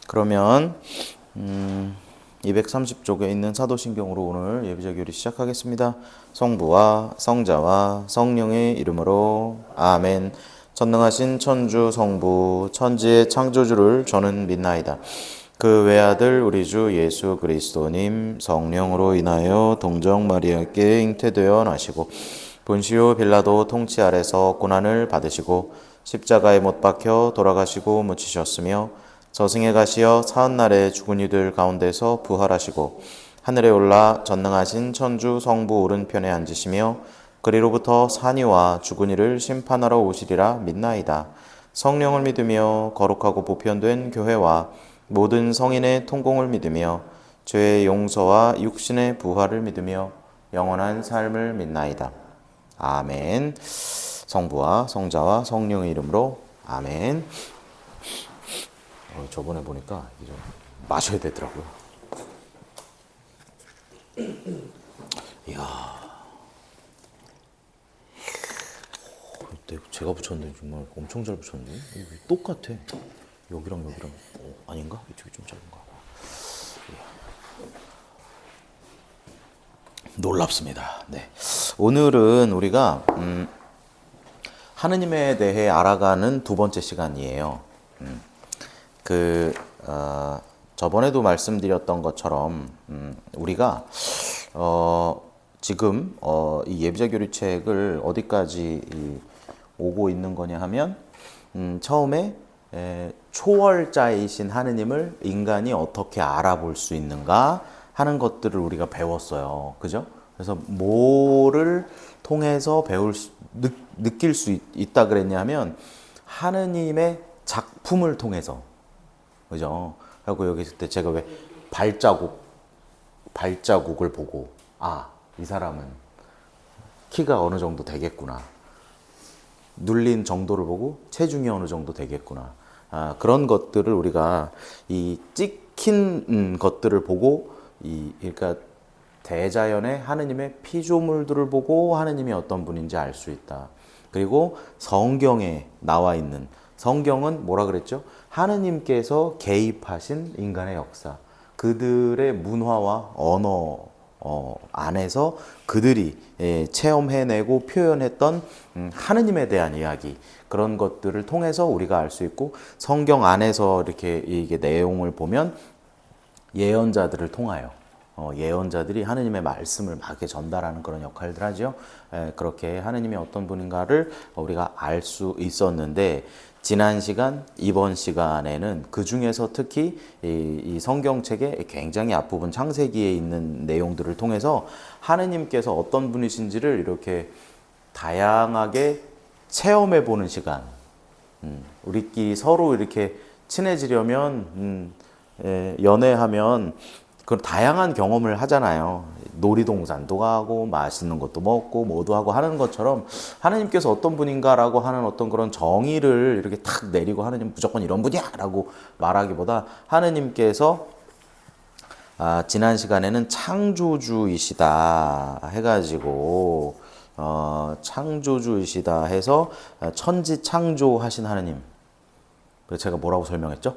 그러면 230쪽에 있는 사도신경으로 오늘 예비적 교리 시작하겠습니다. 성부와 성자와 성령의 이름으로 아멘. 전능하신 천주 성부 천지의 창조주를 저는 믿나이다. 그 외아들 우리 주 예수 그리스도님 성령으로 인하여 동정 마리아께 잉태되어 나시고 본시오 빌라도 통치 아래서 고난을 받으시고 십자가에 못 박혀 돌아가시고 묻히셨으며 저승에 가시어 사흔날에 죽은 이들 가운데서 부활하시고 하늘에 올라 전능하신 천주 성부 오른편에 앉으시며 그리로부터 산이와 죽은 이를 심판하러 오시리라 믿나이다. 성령을 믿으며 거룩하고 보편된 교회와 모든 성인의 통공을 믿으며 죄의 용서와 육신의 부활을 믿으며 영원한 삶을 믿나이다. 아멘. 성부와 성자와 성령의 이름으로 아멘. 저번에 보니까 좀 마셔야 되더라고요. 이야, 제가 붙였는데 정말 엄청 잘 붙였는데 똑같아. 여기랑 아닌가? 이쪽이 좀 작은가? 놀랍습니다. 네, 오늘은 우리가 하느님에 대해 알아가는 두 번째 시간이에요. 저번에도 말씀드렸던 것처럼 우리가 지금 이 예비적 교리책을 어디까지 오고 있는 거냐 하면 처음에 초월자이신 하느님을 인간이 어떻게 알아볼 수 있는가 하는 것들을 우리가 배웠어요. 그죠? 그래서 뭐를 통해서 느낄 수 있다 그랬냐면 하느님의 작품을 통해서. 그죠? 그리고 여기 있을 때 제가 왜 발자국을 보고 이 사람은 키가 어느 정도 되겠구나. 눌린 정도를 보고 체중이 어느 정도 되겠구나. 그런 것들을 우리가 이 찍힌 것들을 보고 그러니까 대자연의 하느님의 피조물들을 보고 하느님이 어떤 분인지 알 수 있다. 그리고 성경에 나와 있는 성경은 뭐라 그랬죠? 하느님께서 개입하신 인간의 역사, 그들의 문화와 언어 안에서 그들이 체험해내고 표현했던 하느님에 대한 이야기, 그런 것들을 통해서 우리가 알 수 있고, 성경 안에서 이렇게 이게 내용을 보면 예언자들을 통하여 예언자들이 하느님의 말씀을 막 이렇게 전달하는 그런 역할들 하죠. 그렇게 하느님이 어떤 분인가를 우리가 알 수 있었는데, 지난 시간, 이번 시간에는 그 중에서 특히 이 성경책의 굉장히 앞부분 창세기에 있는 내용들을 통해서 하느님께서 어떤 분이신지를 이렇게 다양하게 체험해 보는 시간. 우리끼리 서로 이렇게 친해지려면 연애하면 그런 다양한 경험을 하잖아요. 놀이동산도 가고 맛있는 것도 먹고 뭐도 하고 하는 것처럼 하느님께서 어떤 분인가라고 하는 어떤 그런 정의를 이렇게 탁 내리고 하느님 무조건 이런 분이야 라고 말하기보다 하느님께서 지난 시간에는 창조주이시다 해가지고 창조주이시다 해서 천지 창조하신 하느님, 그래서 제가 뭐라고 설명했죠?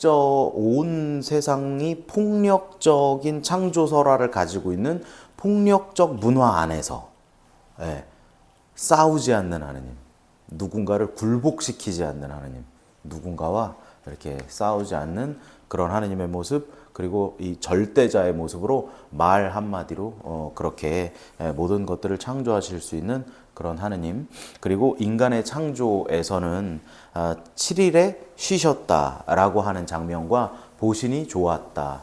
온 세상이 폭력적인 창조설화를 가지고 있는 폭력적 문화 안에서 싸우지 않는 하느님, 누군가를 굴복시키지 않는 하느님, 누군가와 이렇게 싸우지 않는 그런 하느님의 모습, 그리고 이 절대자의 모습으로 말 한마디로 그렇게 모든 것들을 창조하실 수 있는 그런 하느님, 그리고 인간의 창조에서는 7일에 쉬셨다라고 하는 장면과 보시니 좋았다,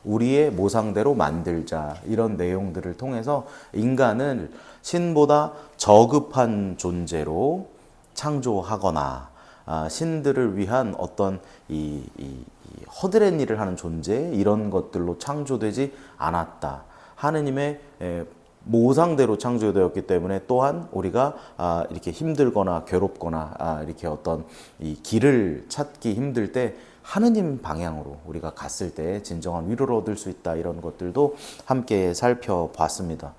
우리의 모상대로 만들자, 이런 내용들을 통해서 인간을 신보다 저급한 존재로 창조하거나 신들을 위한 어떤 이 허드렛 일을 하는 존재, 이런 것들로 창조되지 않았다. 하느님의 모상대로 창조되었기 때문에 또한 우리가 이렇게 힘들거나 괴롭거나 이렇게 어떤 이 길을 찾기 힘들 때 하느님 방향으로 우리가 갔을 때 진정한 위로를 얻을 수 있다, 이런 것들도 함께 살펴봤습니다.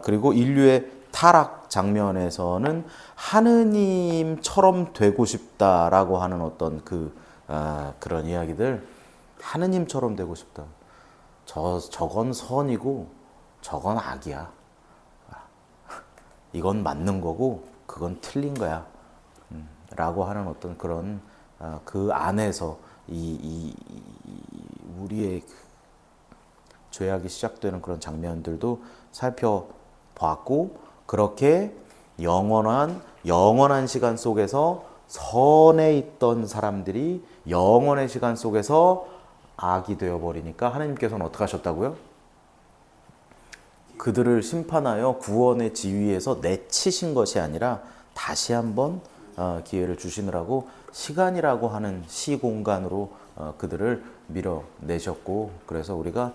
그리고 인류의 타락 장면에서는 하느님처럼 되고 싶다라고 하는 어떤 그런 이야기들, 하느님처럼 되고 싶다. 저건 선이고 저건 악이야. 이건 맞는 거고 그건 틀린 거야. 라고 하는 어떤 그런 그 안에서 우리의 죄악이 시작되는 그런 장면들도 살펴봤고, 그렇게 영원한 시간 속에서 선에 있던 사람들이 영원의 시간 속에서 악이 되어버리니까 하나님께서는 어떻게 하셨다고요? 그들을 심판하여 구원의 지위에서 내치신 것이 아니라 다시 한번 기회를 주시느라고 시간이라고 하는 시공간으로 그들을 밀어내셨고, 그래서 우리가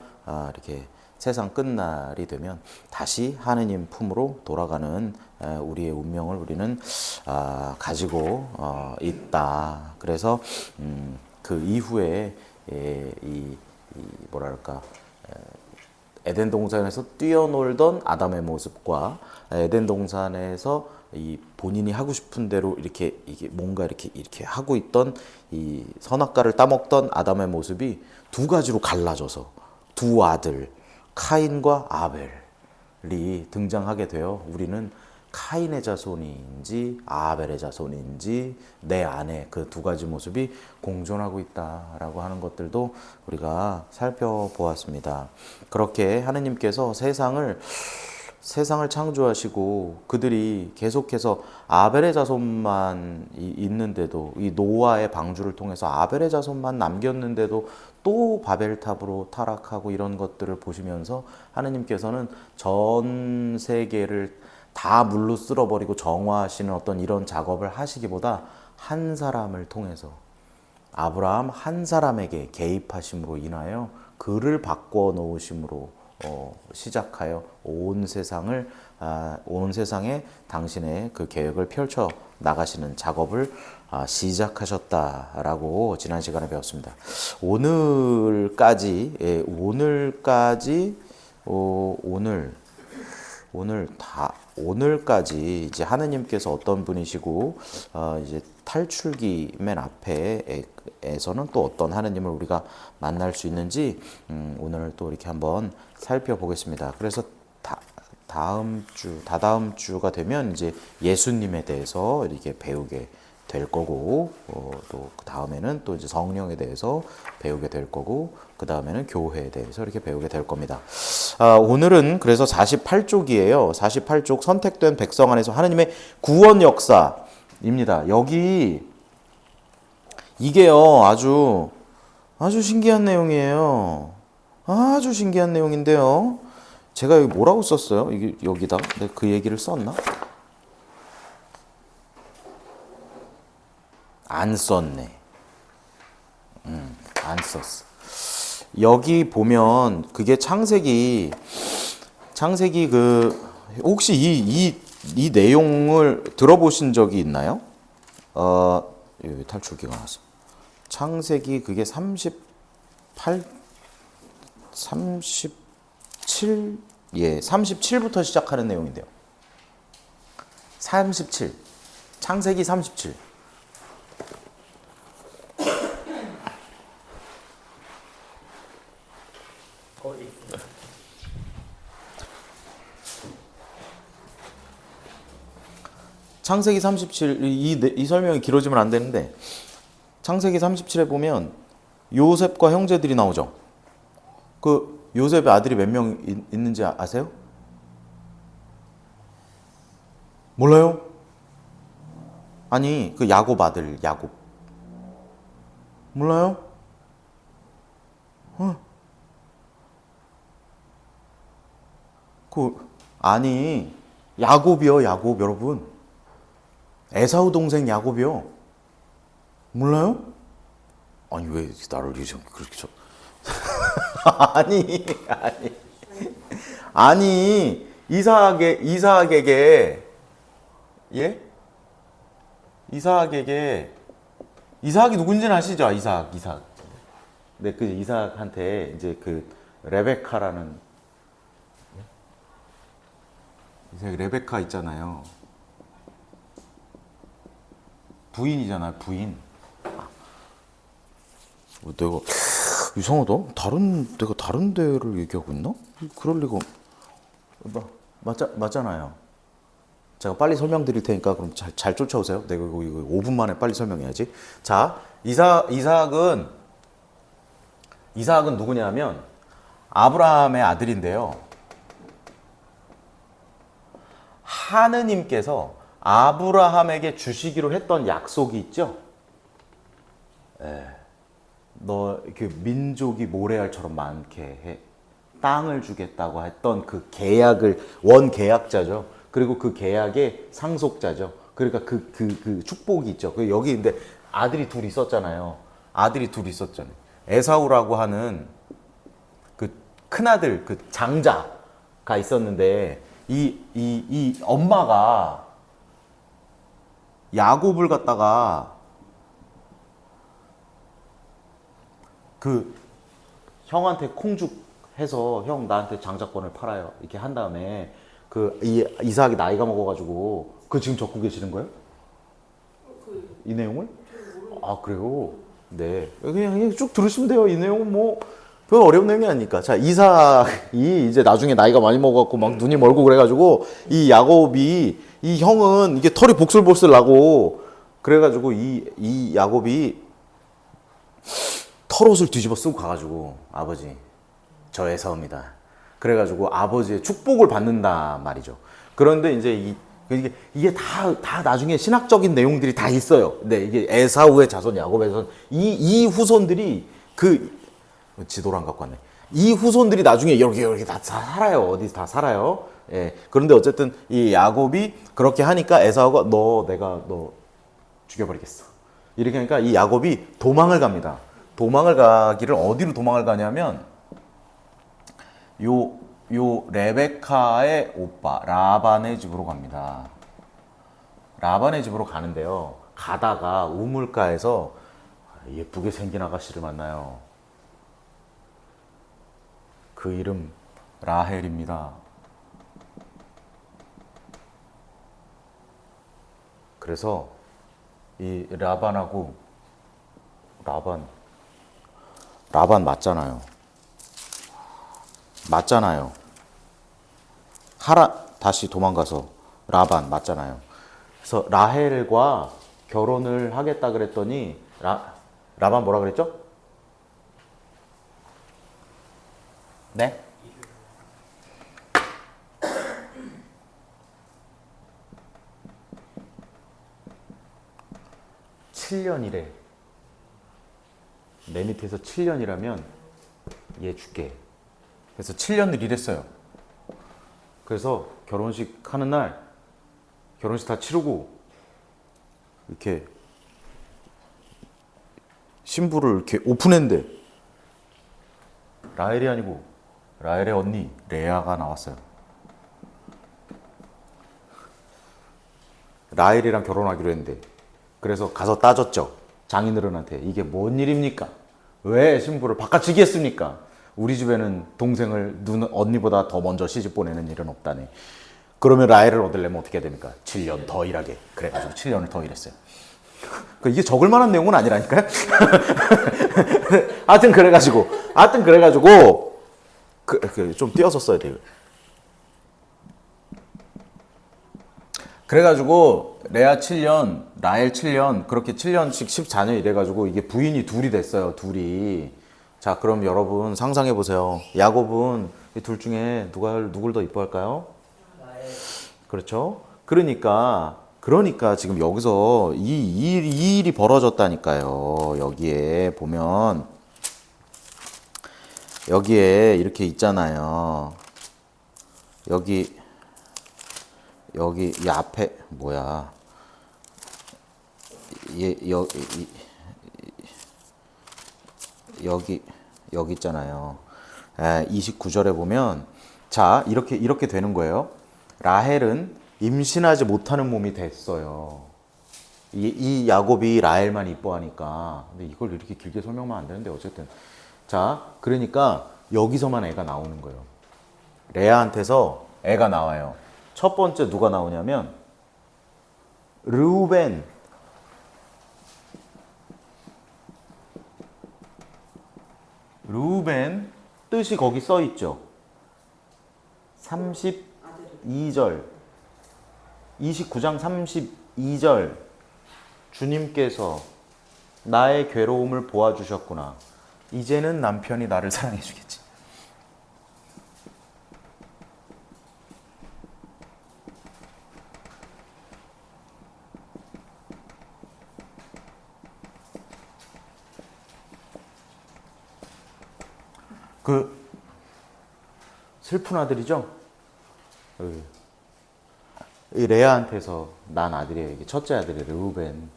이렇게 세상 끝날이 되면 다시 하느님 품으로 돌아가는 우리의 운명을 우리는 가지고 있다. 그래서 그 이후에 뭐랄까, 에덴 동산에서 뛰어놀던 아담의 모습과 에덴 동산에서 이 본인이 하고 싶은 대로 이게 뭔가 이렇게 하고 있던 이 선악과를 따먹던 아담의 모습이 두 가지로 갈라져서 두 아들 카인과 아벨이 등장하게 되어 우리는 카인의 자손인지 아벨의 자손인지 내 안에 그 두 가지 모습이 공존하고 있다라고 하는 것들도 우리가 살펴보았습니다. 그렇게 하느님께서 세상을 창조하시고 그들이 계속해서 아벨의 자손만 있는데도, 이 노아의 방주를 통해서 아벨의 자손만 남겼는데도 또 바벨탑으로 타락하고 이런 것들을 보시면서 하느님께서는 전 세계를 다 물로 쓸어버리고 정화하시는 어떤 이런 작업을 하시기보다 한 사람을 통해서, 아브라함 한 사람에게 개입하심으로 인하여 그를 바꿔 놓으심으로 시작하여 온 세상에 당신의 그 계획을 펼쳐 나가시는 작업을 시작하셨다라고 지난 시간에 배웠습니다. 오늘까지 오늘까지 이제 하느님께서 어떤 분이시고 이제 탈출기 맨 앞에서는 또 어떤 하느님을 우리가 만날 수 있는지 오늘 또 이렇게 한번 살펴보겠습니다. 그래서 다다음 주가 되면 이제 예수님에 대해서 이렇게 배우게 될 거고, 또 그 다음에는 또 이제 성령에 대해서 배우게 될 거고, 그 다음에는 교회에 대해서 이렇게 배우게 될 겁니다. 오늘은 그래서 48쪽이에요. 48쪽 선택된 백성 안에서 하느님의 구원 역사입니다. 여기 이게요 아주 신기한 내용이에요. 아주 신기한 내용인데요. 제가 여기 뭐라고 썼어요? 이게 여기다 내가 그 얘기를 썼나? 안 썼네. 안 썼어. 여기 보면 그게 창세기 혹시 이 내용을 들어보신 적이 있나요? 여기 탈출기가 나왔어. 창세기 그게 37부터 시작하는 내용인데요. 37. 창세기 37. 창세기 37, 이 설명이 길어지면 안 되는데, 창세기 37에 보면 요셉과 형제들이 나오죠. 그 요셉의 아들이 몇 명 있는지 아세요? 몰라요? 아니, 그 야곱 아들, 야곱. 몰라요? 아니, 야곱이요, 야곱, 여러분. 에사우 동생 야곱이요. 몰라요? 아니, 왜 나를 그렇게 쳐? 아니, 이삭에게, 예? 이삭이 누군지는 아시죠? 이삭. 네, 그 이삭한테 이제 그 레베카라는, 이삭 레베카 있잖아요. 부인이잖아요, 부인. 내가 이상하다. 내가 다른 데를 얘기하고 있나? 그럴 리가. 맞잖아요. 제가 빨리 설명드릴 테니까 그럼 잘 쫓아오세요. 내가 이거 5분 만에 빨리 설명해야지. 자, 이삭은 누구냐면 아브라함의 아들인데요. 하느님께서 아브라함에게 주시기로 했던 약속이 있죠. 너 그 민족이 모래알처럼 많게 해. 땅을 주겠다고 했던 그 계약을 원계약자죠. 그리고 그 계약의 상속자죠. 그러니까 그 축복이 있죠. 여기 근데 아들이 둘 있었잖아요. 에사우라고 하는 그 큰아들, 그 장자가 있었는데 이 엄마가 야곱을 갖다가 그 형한테 콩죽해서 형 나한테 장자권을 팔아요. 이렇게 한 다음에 그 이삭이 나이가 먹어가지고 그 지금 적고 계시는 거예요? 이 내용을? 아 그래요? 네. 그냥 쭉 들으시면 돼요. 이 내용은 뭐 별 어려운 내용이 아니니까. 자, 이삭이 이제 나중에 나이가 많이 먹어갖고 막 눈이 멀고 그래가지고 이 야곱이 이 형은 이게 털이 복슬복슬 나고 그래가지고 이 야곱이 털옷을 뒤집어 쓰고 가가지고 아버지 저 에사우입니다. 그래가지고 아버지의 축복을 받는다 말이죠. 그런데 이제 이게 다 나중에 신학적인 내용들이 다 있어요. 네, 이게 에사우의 자손, 야곱의 자손, 이 후손들이 지도를 안 갖고 왔네. 이 후손들이 나중에 이렇게 다 살아요. 어디 다 살아요. 예. 그런데 어쨌든 이 야곱이 그렇게 하니까 에사우가 내가 너 죽여버리겠어. 이렇게 하니까 이 야곱이 도망을 갑니다. 도망을 가기를 어디로 도망을 가냐면 요 레베카의 오빠 라반의 집으로 갑니다. 라반의 집으로 가는데요. 가다가 우물가에서 예쁘게 생긴 아가씨를 만나요. 그 이름 라헬입니다. 그래서 이 라반 맞잖아요. 다시 도망가서 라반 맞잖아요. 그래서 라헬과 결혼을 하겠다 그랬더니 라반 뭐라 그랬죠? 네? (7년이래) 내 밑에서 7년이라면 얘 줄게. 그래서 7년을 일했어요. 그래서 결혼식 하는 날 결혼식 다 치르고 이렇게 신부를 이렇게 오픈했는데 라헬이 아니고 라헬의 언니 레아가 나왔어요. 라헬이랑 결혼하기로 했는데 그래서 가서 따졌죠. 장인어른한테 이게 뭔 일입니까? 왜 신부를 바꿔치기 했습니까? 우리 집에는 동생을 언니보다 더 먼저 시집 보내는 일은 없다네. 그러면 라헬을 얻으려면 어떻게 해야 됩니까? 7년 더 일하게. 그래가지고 7년을 더 일했어요. 이게 적을 만한 내용은 아니라니까요. 하여튼 그래가지고 좀 띄어서 써야 돼요. 그래가지고 레아 7년, 라헬 7년, 그렇게 7년씩 14년 이래가지고 이게 부인이 둘이 됐어요. 둘이. 자, 그럼 여러분 상상해 보세요. 야곱은 이 둘 중에 누굴 더 이뻐할까요? 그렇죠? 그러니까 지금 여기서 이 일이 벌어졌다니까요. 여기에 보면 여기에 이렇게 있잖아요. 여기 이 앞에 뭐야? 여기 있잖아요. 29절에 보면 자 이렇게 되는 거예요. 라헬은 임신하지 못하는 몸이 됐어요. 이 야곱이 라헬만 이뻐하니까. 근데 이걸 이렇게 길게 설명하면 안 되는데 어쨌든 자 그러니까 여기서만 애가 나오는 거예요. 레아한테서 애가 나와요. 첫 번째 누가 나오냐면 르우벤 뜻이 거기 써 있죠. 32절 29장 32절 주님께서 나의 괴로움을 보아주셨구나. 이제는 남편이 나를 사랑해 주겠지. 그 슬픈 아들이죠? 이 레아한테서 난 아들이에요. 이게 첫째 아들이 르우벤.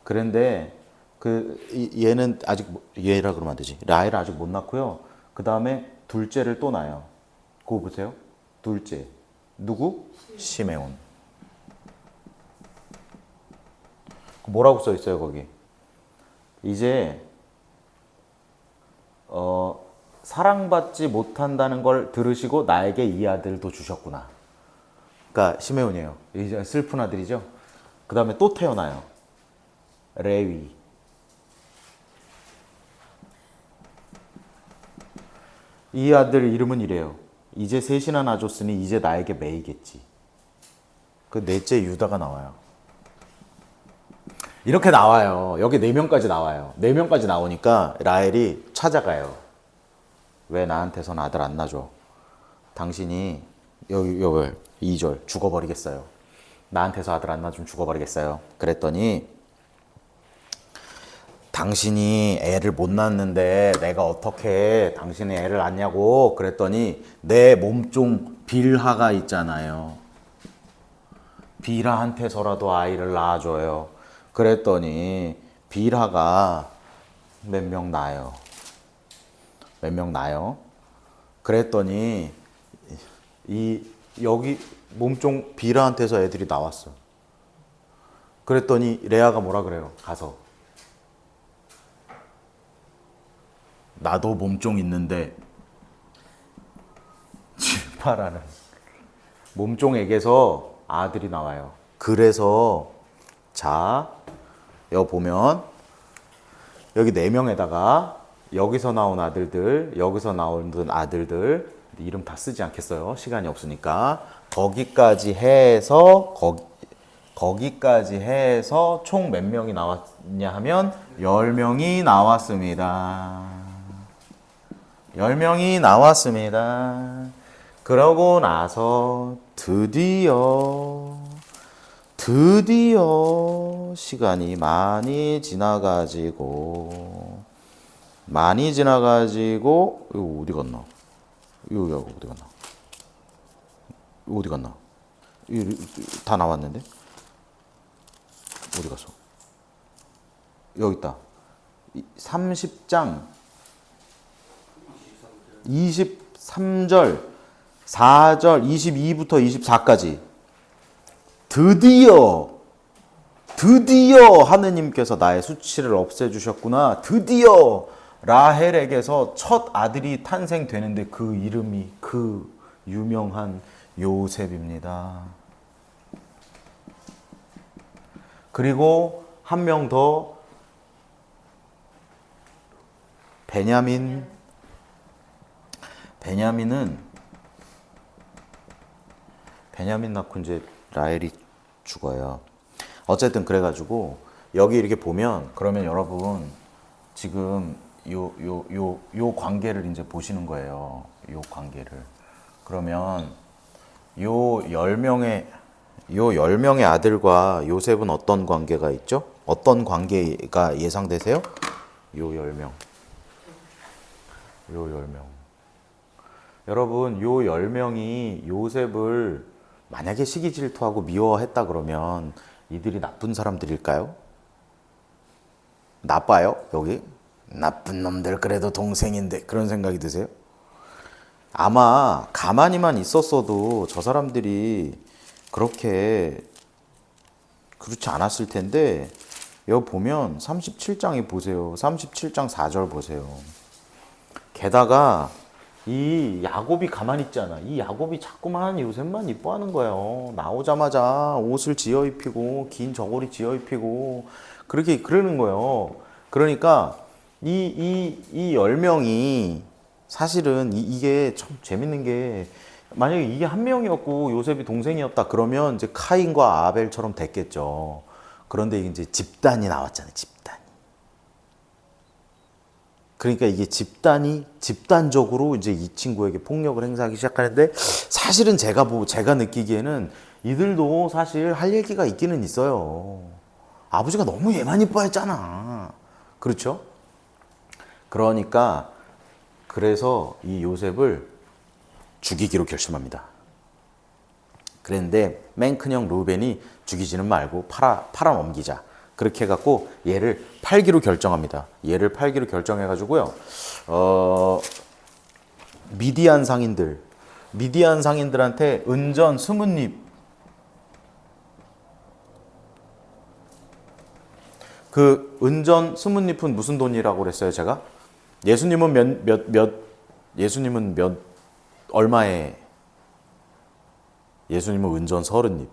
그런데 얘는 아직 얘라 그러면 안 되지. 라헬을 아직 못 낳고요. 그 다음에 둘째를 또 낳아요. 그거 보세요. 둘째 누구? 시메온. 뭐라고 써 있어요 거기? 이제 사랑받지 못한다는 걸 들으시고 나에게 이 아들도 주셨구나. 그러니까 시메온이에요. 이제 슬픈 아들이죠. 그 다음에 또 태어나요. 레위. 이 아들 이름은 이래요. 이제 셋이나 낳아줬으니 이제 나에게 매이겠지. 그 넷째 유다가 나와요. 이렇게 나와요. 여기 4명까지 나와요. 4명까지 나오니까 라헬이 찾아가요. 왜 나한테선 아들 안 낳아줘? 당신이 여기 2절 죽어버리겠어요. 나한테서 아들 안 낳아주면 죽어버리겠어요. 그랬더니 당신이 애를 못 낳는데 내가 어떻게 당신이 애를 낳냐고. 그랬더니 내 몸종 빌하가 있잖아요. 빌하한테서라도 아이를 낳아줘요. 그랬더니 빌하가 몇 명 낳아요. 몇 명 낳아요. 그랬더니 여기 몸종 빌하한테서 애들이 나왔어. 그랬더니 레아가 뭐라 그래요? 가서 나도 몸종 있는데 지파라는 몸종에게서 아들이 나와요. 그래서 자 여기 보면 여기 4명에다가 여기서 나온 아들들, 여기서 나온 아들들 이름 다 쓰지 않겠어요. 시간이 없으니까. 거기까지 해서 총 몇 명이 나왔냐 하면 10명이 나왔습니다. 10명이 나왔습니다. 그러고 나서 드디어 시간이 많이 지나가지고 이거 어디 갔나? 이거 어디 갔나? 이거 어디 갔나? 이거 다 나왔는데? 어디 갔어? 여기 있다. 30장 23절 4절 22부터 24까지 드디어 하느님께서 나의 수치를 없애주셨구나. 드디어 라헬에게서 첫 아들이 탄생되는데 그 이름이 그 유명한 요셉입니다. 그리고 한 명 더 베냐민 낳고 이제 라헬이 죽어요. 어쨌든 그래가지고 여기 이렇게 보면 그러면 여러분 지금 요 관계를 이제 보시는 거예요. 요 관계를. 그러면 요 10명의 아들과 요셉은 어떤 관계가 있죠? 어떤 관계가 예상되세요? 요 10명. 여러분 요 10명이 요셉을 만약에 시기 질투하고 미워했다 그러면 이들이 나쁜 사람들일까요? 나빠요? 여기? 나쁜 놈들 그래도 동생인데 그런 생각이 드세요? 아마 가만히만 있었어도 저 사람들이 그렇게 그렇지 않았을 텐데 여기 보면 37장에 보세요. 37장 4절 보세요. 게다가 이 야곱이 가만히 있잖아. 이 야곱이 자꾸만 요셉만 이뻐하는 거예요. 나오자마자 옷을 지어 입히고 긴 저고리 지어 입히고 그러는 거예요. 그러니까 이 10명이 사실은 이게 참 재밌는 게 만약에 이게 한 명이었고 요셉이 동생이었다 그러면 이제 카인과 아벨처럼 됐겠죠. 그런데 이제 집단이 나왔잖아요. 집단이. 그러니까 이게 집단적으로 이제 이 친구에게 폭력을 행사하기 시작하는데 사실은 제가 느끼기에는 이들도 사실 할 얘기가 있기는 있어요. 아버지가 너무 얘만 이뻐했잖아. 그렇죠? 그러니까 그래서 이 요셉을 죽이기로 결심합니다. 그런데 맨 큰형 루벤이 죽이지는 말고 팔아 넘기자. 그렇게 해갖고 얘를 팔기로 결정합니다. 얘를 팔기로 결정해가지고요. 미디안 상인들한테 은전 20립. 그 은전 20립은 무슨 돈이라고 그랬어요, 제가? 예수님은 얼마에? 예수님은 은전 30립.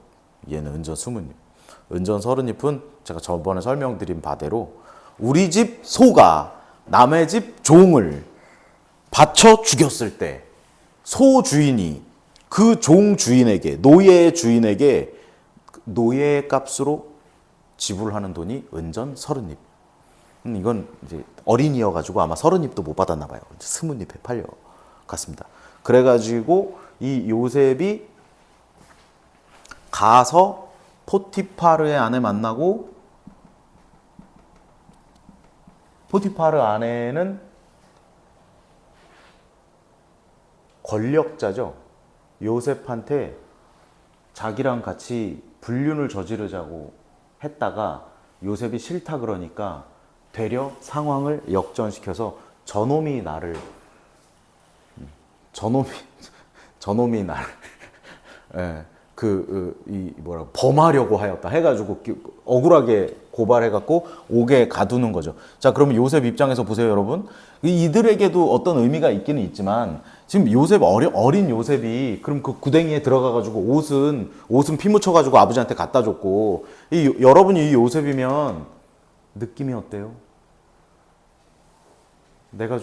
얘는 은전 20립. 은전 30립은 제가 저번에 설명드린 바대로 우리 집 소가 남의 집 종을 바쳐 죽였을 때 소 주인이 그 종 주인에게, 노예 주인에게 노예의 값으로 지불하는 돈이 은전 30립. 이건 이제 어린이여가지고 아마 30립도 못 받았나 봐요. 20립에 팔려갔습니다. 그래가지고 이 요셉이 가서 포티파르의 아내 만나고, 포티파르 아내는 권력자죠. 요셉한테 자기랑 같이 불륜을 저지르자고 했다가 요셉이 싫다 그러니까 되려 상황을 역전시켜서 저놈이 나를 예, 범하려고 하였다 해가지고 억울하게 고발해갖고 옥에 가두는 거죠. 자, 그러면 요셉 입장에서 보세요, 여러분. 이들에게도 어떤 의미가 있기는 있지만 지금 요셉 어린 요셉이 그럼 그 구덩이에 들어가가지고 옷은 피 묻혀가지고 아버지한테 갖다 줬고, 여러분이 이 요셉이면 느낌이 어때요? 내가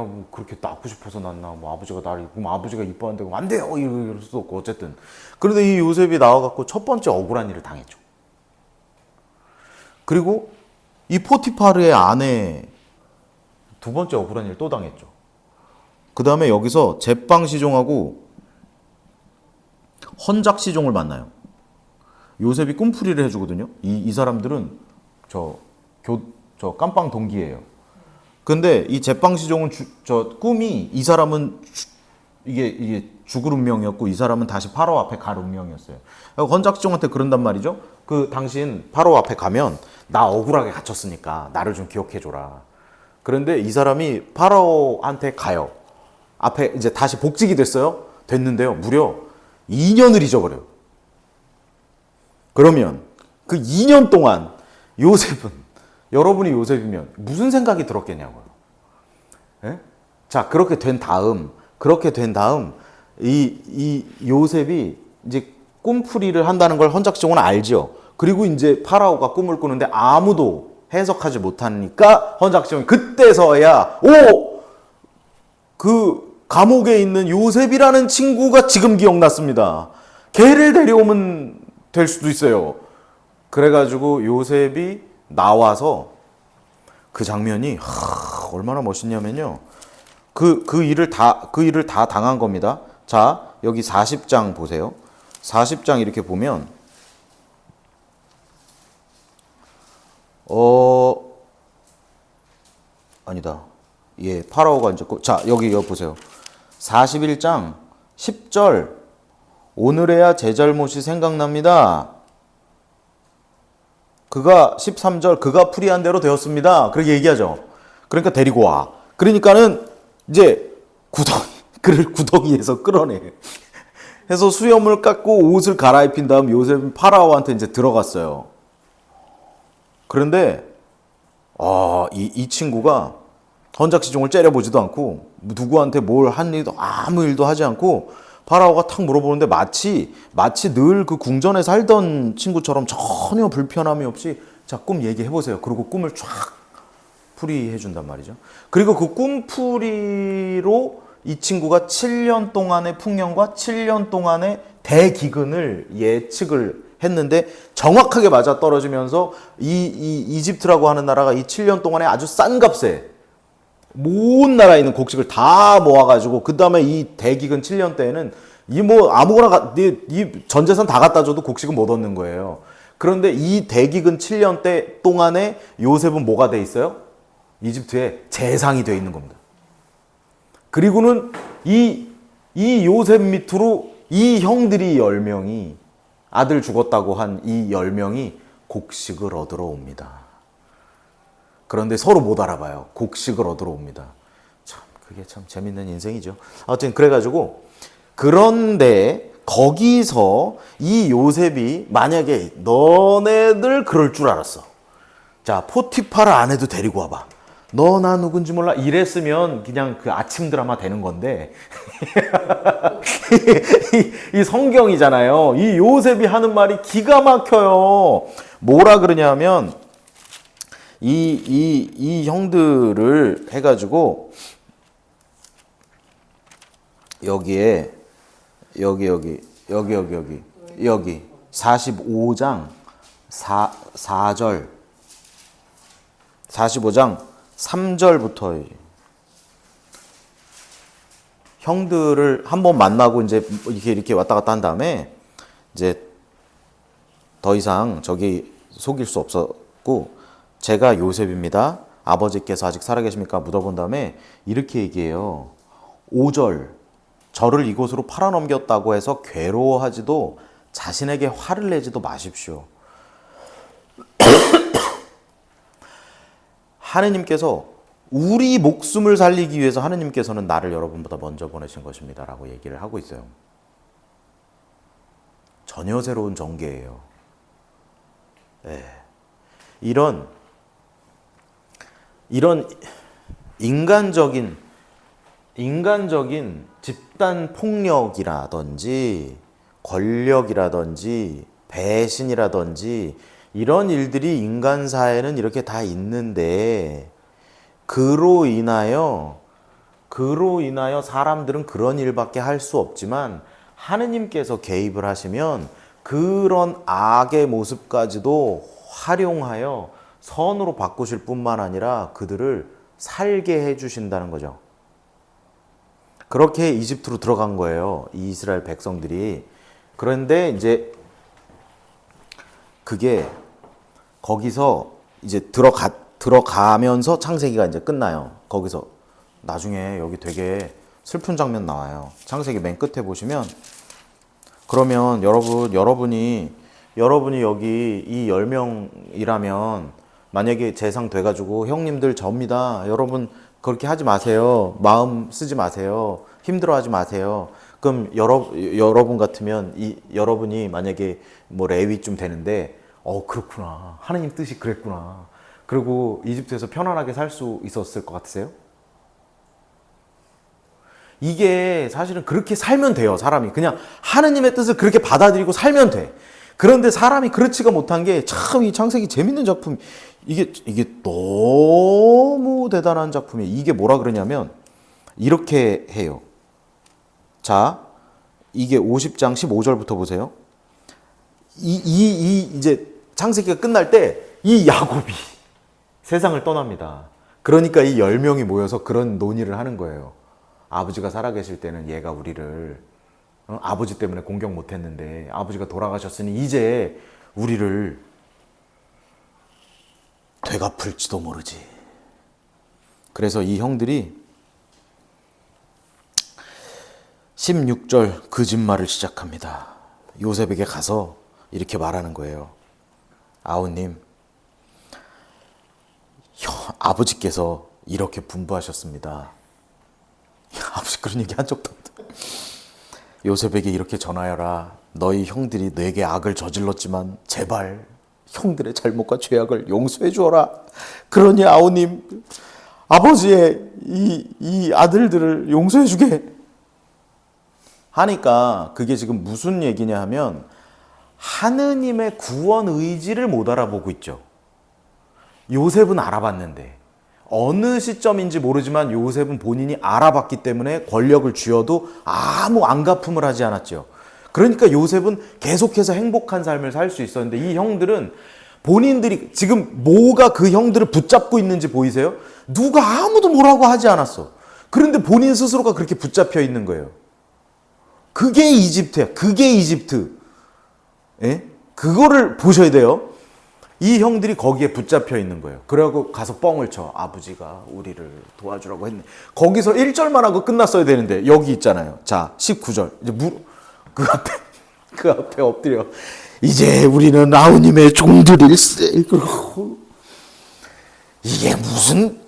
뭐 그렇게 낳고 싶어서 낳나, 뭐 아버지가 나를, 그럼 아버지가 이뻐하는데 그럼 안 돼요 이럴 수도 없고. 어쨌든 그런데 이 요셉이 나와갖고 첫 번째 억울한 일을 당했죠. 그리고 이 포티파르의 아내 두 번째 억울한 일 또 당했죠. 그 다음에 여기서 제빵시종하고 헌작시종을 만나요. 요셉이 꿈풀이를 해주거든요. 이 사람들은 저 깜빵 동기예요. 근데 이 제빵시종은 꿈이, 이 사람은 이게 죽을 운명이었고 이 사람은 다시 파라오 앞에 갈 운명이었어요. 헌작시종한테 그런단 말이죠. 당신 파라오 앞에 가면 나 억울하게 갇혔으니까 나를 좀 기억해줘라. 그런데 이 사람이 파라오한테 가요. 앞에 이제 다시 복직이 됐는데요. 무려 2년을 잊어버려요. 그러면 그 2년 동안 여러분이 요셉이면 무슨 생각이 들었겠냐고요. 예? 자, 그렇게 된 다음 이 요셉이 이제 꿈풀이를 한다는 걸 헌작시종은 알죠. 그리고 이제 파라오가 꿈을 꾸는데 아무도 해석하지 못하니까 헌작시종이 그때서야 그 감옥에 있는 요셉이라는 친구가 지금 기억났습니다. 걔를 데려오면 될 수도 있어요. 그래가지고 요셉이 나와서 그 장면이 얼마나 멋있냐면요. 그 일을 다 당한 겁니다. 자, 여기 40장 보세요. 40장 이렇게 보면 아니다. 예, 파라오가 이제 자, 여기 보세요. 41장 10절 오늘에야 제 잘못이 생각납니다. 그가 13절 그가 풀이한 대로 되었습니다. 그렇게 얘기하죠. 그러니까 데리고 와. 그러니까는 이제 그를 구덩이에서 끌어내. 해서 수염을 깎고 옷을 갈아입힌 다음 요셉은 파라오한테 이제 들어갔어요. 그런데 이 친구가 헌작시종을 째려보지도 않고 누구한테 뭘 한 일도 아무 일도 하지 않고 파라오가 탁 물어보는데 마치 늘 그 궁전에 살던 친구처럼 전혀 불편함이 없이 자, 꿈 얘기해보세요. 그리고 꿈을 쫙 풀이 해준단 말이죠. 그리고 그 꿈풀이로 이 친구가 7년 동안의 풍년과 7년 동안의 대기근을 예측을 했는데 정확하게 맞아 떨어지면서 이 이집트라고 하는 나라가 이 7년 동안에 아주 싼 값에 모든 나라에 있는 곡식을 다 모아가지고 그 다음에 이 대기근 7년 때에는 이 뭐 아무거나 이 전 재산 다 갖다 줘도 곡식은 못 얻는 거예요. 그런데 이 대기근 7년 때 동안에 요셉은 뭐가 돼 있어요? 이집트에 재상이 돼 있는 겁니다. 그리고는 이 요셉 밑으로 이 형들이 10명이 아들 죽었다고 한 이 10명이 곡식을 얻으러 옵니다. 그런데 서로 못 알아봐요. 곡식을 얻으러 옵니다. 참 그게 참 재밌는 인생이죠. 아무튼 그래가지고 그런데 거기서 이 요셉이 만약에 너네들 그럴 줄 알았어. 자, 포티파라 아내도 데리고 와봐. 너 나 누군지 몰라. 이랬으면 그냥 그 아침 드라마 되는 건데 이 성경이잖아요. 이 요셉이 하는 말이 기가 막혀요. 뭐라 그러냐면 이 형들을 해가지고 여기에 여기 45장 4절 45장 3절부터 형들을 한번 만나고 이제 이렇게 왔다 갔다 한 다음에 이제 더 이상 저기 속일 수 없었고 제가 요셉입니다. 아버지께서 아직 살아계십니까? 물어본 다음에 이렇게 얘기해요. 5절 저를 이곳으로 팔아넘겼다고 해서 괴로워하지도 자신에게 화를 내지도 마십시오. 하느님께서 우리 목숨을 살리기 위해서 하느님께서는 나를 여러분보다 먼저 보내신 것입니다. 라고 얘기를 하고 있어요. 전혀 새로운 전개예요. 네. 이런 인간적인 집단 폭력이라든지 권력이라든지 배신이라든지 이런 일들이 인간사에는 이렇게 다 있는데 그로 인하여 사람들은 그런 일밖에 할 수 없지만 하느님께서 개입을 하시면 그런 악의 모습까지도 활용하여 선으로 바꾸실 뿐만 아니라 그들을 살게 해주신다는 거죠. 그렇게 이집트로 들어간 거예요. 이 이스라엘 백성들이. 그런데 이제 그게 거기서 이제 들어가면서 창세기가 이제 끝나요. 거기서 나중에 여기 되게 슬픈 장면 나와요. 창세기 맨 끝에 보시면 그러면 여러분이 여기 이 10명이라면 만약에 재상 돼가지고 형님들 접니다. 여러분 그렇게 하지 마세요. 마음 쓰지 마세요. 힘들어하지 마세요. 그럼 여러분 같으면 여러분이 만약에 뭐 레위쯤 되는데 그렇구나. 하느님 뜻이 그랬구나. 그리고 이집트에서 편안하게 살 수 있었을 것 같으세요? 이게 사실은 그렇게 살면 돼요. 사람이 그냥 하느님의 뜻을 그렇게 받아들이고 살면 돼. 그런데 사람이 그렇지가 못한 게 참 이 창세기 재밌는 작품 이게 너무 대단한 작품이에요. 이게 뭐라 그러냐면 이렇게 해요. 자, 이게 50장 15절부터 보세요. 이제 창세기가 끝날 때 이 야곱이 세상을 떠납니다. 그러니까 이 10명이 모여서 그런 논의를 하는 거예요. 아버지가 살아계실 때는 얘가 우리를 아버지 때문에 공격 못했는데 아버지가 돌아가셨으니 이제 우리를 되갚을지도 모르지. 그래서 이 형들이 16절 거짓말을 시작합니다. 요셉에게 가서 이렇게 말하는 거예요. 아우님, 아버지께서 이렇게 분부하셨습니다. 아버지 그런 얘기 한 적도 없다. 요셉에게 이렇게 전하여라. 너희 형들이 내게 악을 저질렀지만 제발 형들의 잘못과 죄악을 용서해 주어라. 그러니 아우님, 아버지의 이 아들들을 용서해 주게 하니까 그게 지금 무슨 얘기냐 하면 하느님의 구원 의지를 못 알아보고 있죠. 요셉은 알아봤는데 어느 시점인지 모르지만 요셉은 본인이 알아봤기 때문에 권력을 쥐어도 아무 안갚음을 하지 않았죠. 그러니까 요셉은 계속해서 행복한 삶을 살 수 있었는데 이 형들은 본인들이 지금 뭐가 그 형들을 붙잡고 있는지 보이세요? 누가 아무도 뭐라고 하지 않았어. 그런데 본인 스스로가 그렇게 붙잡혀 있는 거예요. 그게 이집트야. 그게 이집트. 예? 그거를 보셔야 돼요. 이 형들이 거기에 붙잡혀 있는 거예요. 그러고 가서 뻥을 쳐. 아버지가 우리를 도와주라고 했네. 거기서 1절만 하고 끝났어야 되는데 여기 있잖아요. 자, 19절. 이제 그 앞에 엎드려. 이제 우리는 아우님의 종들일세. 이게 무슨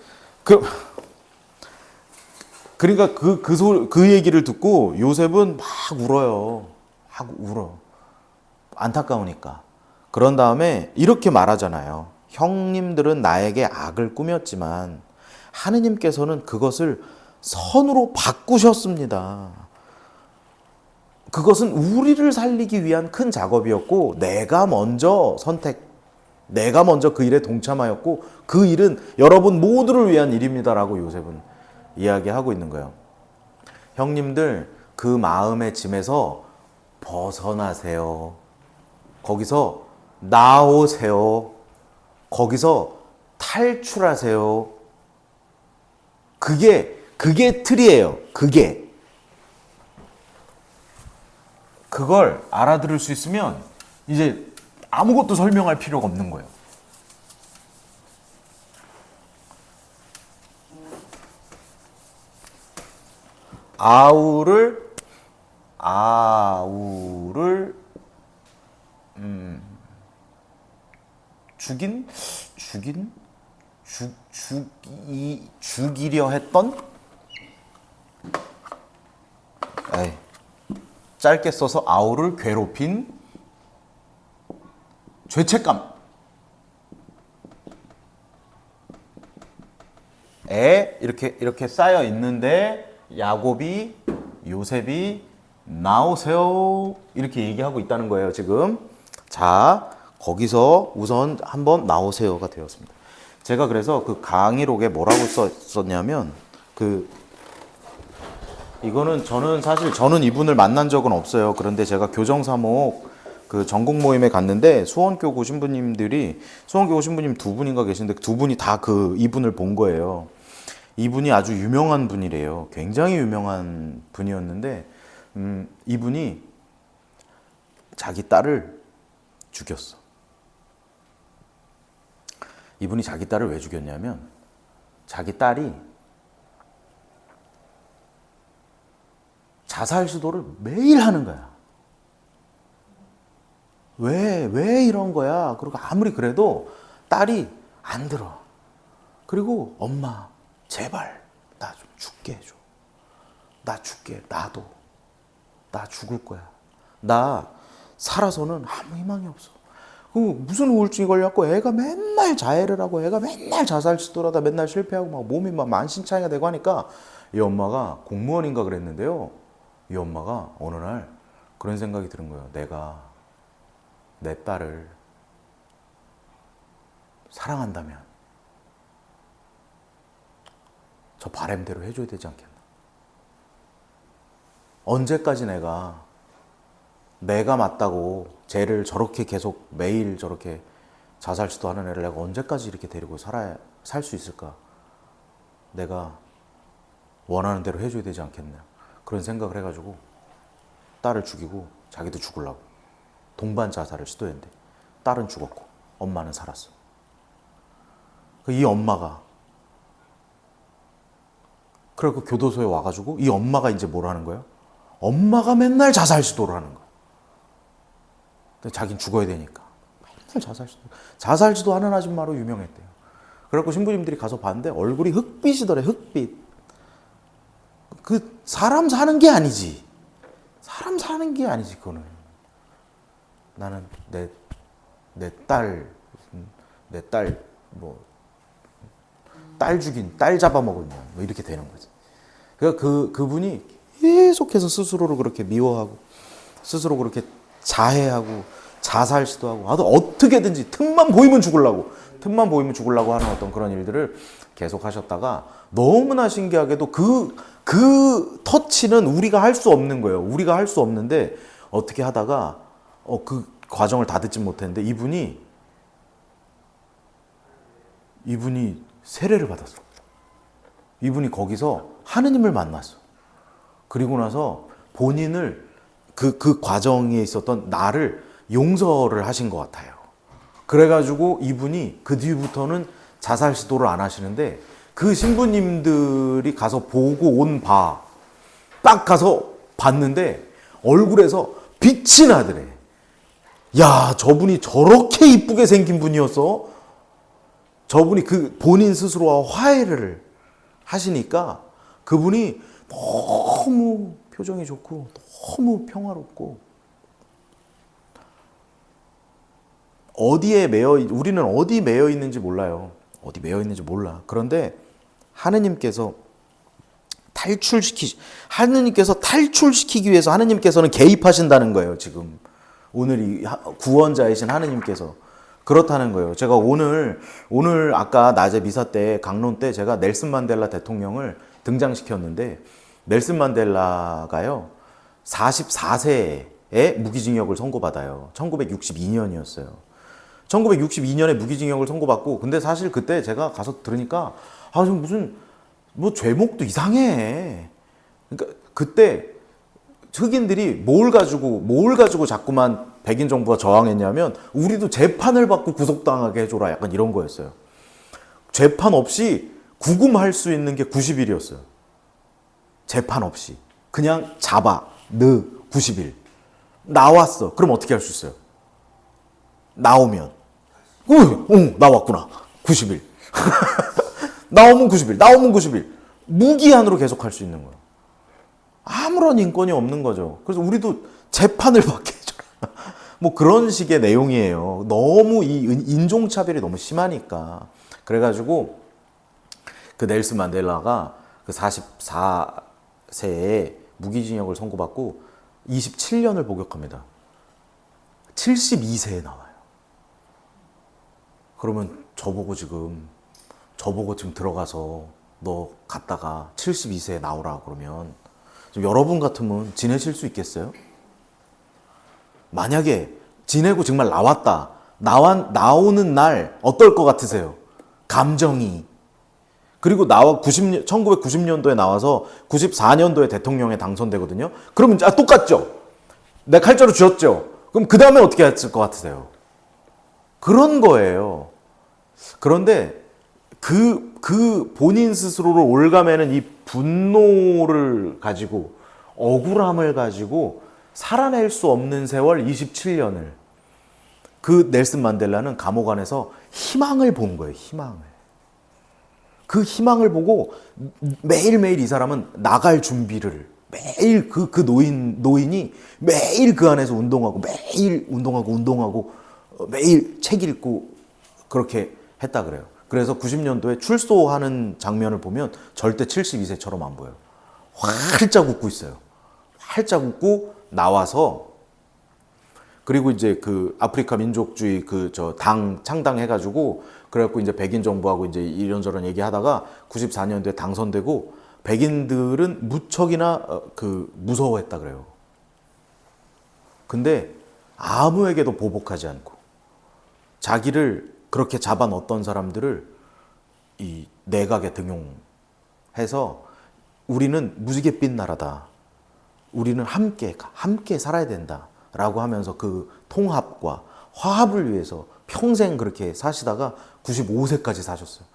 그러니까 그 얘기를 듣고 요셉은 막 울어요. 막 울어. 안타까우니까. 그런 다음에 이렇게 말하잖아요. 형님들은 나에게 악을 꾸몄지만 하느님께서는 그것을 선으로 바꾸셨습니다. 그것은 우리를 살리기 위한 큰 작업이었고 내가 먼저 그 일에 동참하였고 그 일은 여러분 모두를 위한 일입니다라고 요셉은 이야기하고 있는 거예요. 형님들 그 마음의 짐에서 벗어나세요. 거기서 나오세요. 거기서 탈출하세요. 그게 틀이에요. 그걸 알아들을 수 있으면 이제 아무것도 설명할 필요가 없는 거예요. 아우를 죽이려 했던? 에이, 짧게 써서 아우를 괴롭힌 죄책감에 이렇게 쌓여 있는데 야곱이 요셉이 나오세요 이렇게 얘기하고 있다는 거예요 지금. 자, 거기서 우선 한번 나오세요가 되었습니다. 제가 그래서 그 강의록에 뭐라고 썼냐면 이거는 저는 이분을 만난 적은 없어요. 그런데 제가 교정사목 그 전국 모임에 갔는데 수원교구 신부님 두 분인가 계신데 두 분이 다 이분을 본 거예요. 이분이 아주 유명한 분이래요. 굉장히 유명한 분이었는데 이분이 자기 딸을 죽였어. 이분이 자기 딸을 왜 죽였냐면 자기 딸이 자살 시도를 매일 하는 거야. 왜 이런 거야? 그리고 아무리 그래도 딸이 안 들어. 그리고 엄마 제발 나 좀 죽게 해줘. 나 죽게. 나 죽을 거야. 나 살아서는 아무 희망이 없어. 무슨 우울증이 걸려갖고 애가 맨날 자해를 하고 애가 맨날 자살 시도를 하다 맨날 실패하고 막 몸이 막 만신창이가 되고 하니까 이 엄마가 공무원인가 그랬는데요. 이 엄마가 어느 날 그런 생각이 드는 거예요. 내가 내 딸을 사랑한다면 저 바람대로 해줘야 되지 않겠나. 언제까지 내가 맞다고 쟤를 저렇게 계속 매일 저렇게 자살 시도하는 애를 내가 언제까지 이렇게 데리고 살 수 있을까. 내가 원하는 대로 해줘야 되지 않겠나. 그런 생각을 해가지고 딸을 죽이고 자기도 죽으려고 동반 자살을 시도했는데 딸은 죽었고 엄마는 살았어. 이 엄마가 그리고 교도소에 와가지고 이 엄마가 이제 뭘 하는 거예요? 엄마가 맨날 자살 시도를 하는 거야. 근데 자긴 죽어야 되니까 맨날 자살 시도 하는 아줌마로 유명했대요. 그래갖고 신부님들이 가서 봤는데 얼굴이 흑빛이더래. 흑빛. 사람 사는 게 아니지. 그거는. 나는 딸 죽인, 딸 잡아먹은 년, 뭐 이렇게 되는 거지. 그러니까 그분이 계속해서 스스로를 그렇게 미워하고, 스스로 그렇게 자해하고, 자살 시도하고, 어떻게든지 틈만 보이면 죽으려고, 틈만 보이면 죽으려고 하는 어떤 그런 일들을 계속 하셨다가 너무나 신기하게도 그 터치는 우리가 할 수 없는 거예요. 우리가 할 수 없는데 어떻게 하다가 그 과정을 다 듣지 못했는데 이분이 세례를 받았어. 이분이 거기서 하느님을 만났어. 그리고 나서 본인을 그 과정에 있었던 나를 용서를 하신 것 같아요. 그래가지고 이분이 그 뒤부터는 자살 시도를 안 하시는데 그 신부님들이 가서 보고 온 딱 가서 봤는데 얼굴에서 빛이 나더래. 야, 저분이 저렇게 이쁘게 생긴 분이었어? 저분이 그 본인 스스로와 화해를 하시니까 그분이 너무 표정이 좋고 너무 평화롭고 우리는 어디 매여 있는지 몰라요. 어디 매여 있는지 몰라. 그런데 하느님께서 탈출시키기 위해서 하느님께서는 개입하신다는 거예요. 지금 오늘 이 구원자이신 하느님께서 그렇다는 거예요. 제가 오늘 아까 낮에 미사 때 강론 때 제가 넬슨 만델라 대통령을 등장시켰는데 넬슨 만델라가요 44세에 무기징역을 선고받아요. 1962년이었어요. 1962년에 무기징역을 선고받고 근데 사실 그때 제가 가서 들으니까 좀 무슨 뭐 죄목도 이상해. 그러니까 그때 흑인들이 뭘 가지고 자꾸만 백인 정부가 저항했냐면 우리도 재판을 받고 구속당하게 해줘라 약간 이런 거였어요. 재판 없이 구금할 수 있는 게 90일이었어요. 재판 없이 그냥 잡아 90일 나왔어. 그럼 어떻게 할 수 있어요? 나오면 나왔구나 90일 나오면 90일 무기한으로 계속 할 수 있는 거예요. 아무런 인권이 없는 거죠. 그래서 우리도 재판을 받게 해줘라 뭐 그런 식의 내용이에요. 너무 이 인종차별이 너무 심하니까. 그래가지고 그 넬슨 만델라가 그 44세에 무기징역을 선고받고 27년을 복역합니다. 72세에 나와요. 그러면 저보고 지금 들어가서 너 갔다가 72세에 나오라 그러면 여러분 같으면 지내실 수 있겠어요? 만약에 지내고 정말 나오는 날 어떨 것 같으세요? 감정이. 그리고 1990년도에 나와서 94년도에 대통령에 당선되거든요. 그러면 똑같죠? 내 칼자루 쥐었죠? 그럼 그 다음에 어떻게 했을 것 같으세요? 그런 거예요. 그런데 그 본인 스스로를 올가매는 이 분노를 가지고 억울함을 가지고 살아낼 수 없는 세월 27년을 그 넬슨 만델라는 감옥 안에서 희망을 본 거예요. 그 희망을 보고 매일매일 이 사람은 나갈 준비를 매일 그 노인이 매일 그 안에서 운동하고 매일 책 읽고 그렇게 했다 그래요. 그래서 90년도에 출소하는 장면을 보면 절대 72세처럼 안 보여요. 활짝 웃고 있어요. 활짝 웃고 나와서 그리고 이제 그 아프리카 민족주의 당 창당해가지고 그래갖고 이제 백인 정부하고 이제 이런저런 얘기하다가 94년도에 당선되고 백인들은 무척이나 무서워했다 그래요. 근데 아무에게도 보복하지 않고 자기를 그렇게 잡아넣었던 사람들을 이 내각에 등용해서 우리는 무지갯빛 나라다. 우리는 함께 살아야 된다. 라고 하면서 그 통합과 화합을 위해서 평생 그렇게 사시다가 95세까지 사셨어요.